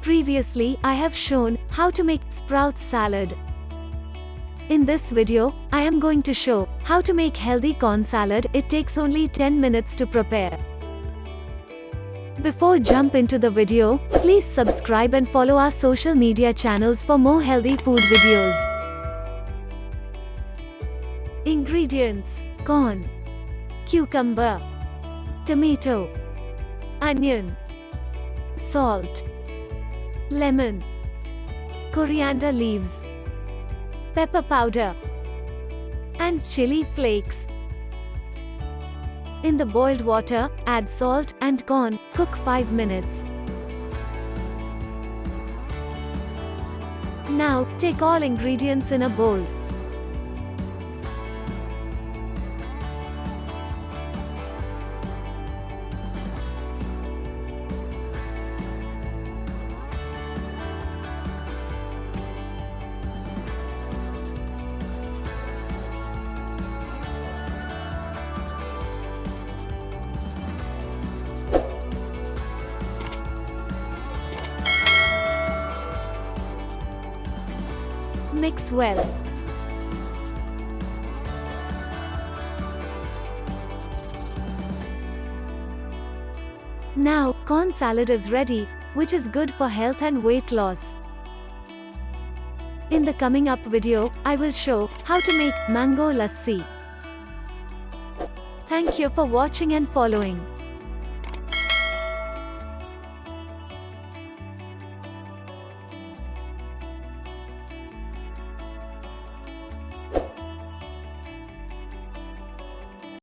Previously, I have shown how to make sprouts salad. In this video, I am going to show how to make healthy corn salad. It takes only 10 minutes to prepare. Before jump into the video, please subscribe and follow our social media channels for more healthy food videos. Ingredients: corn, cucumber, tomato, onion, salt, lemon, coriander leaves, pepper powder, and chili flakes. In the boiled water, add salt and corn, cook 5 minutes. Now, take all ingredients in a bowl. Mix well. Now, corn salad is ready, which is good for health and weight loss. In the coming up video, I will show how to make mango lassi. Thank you for watching and following.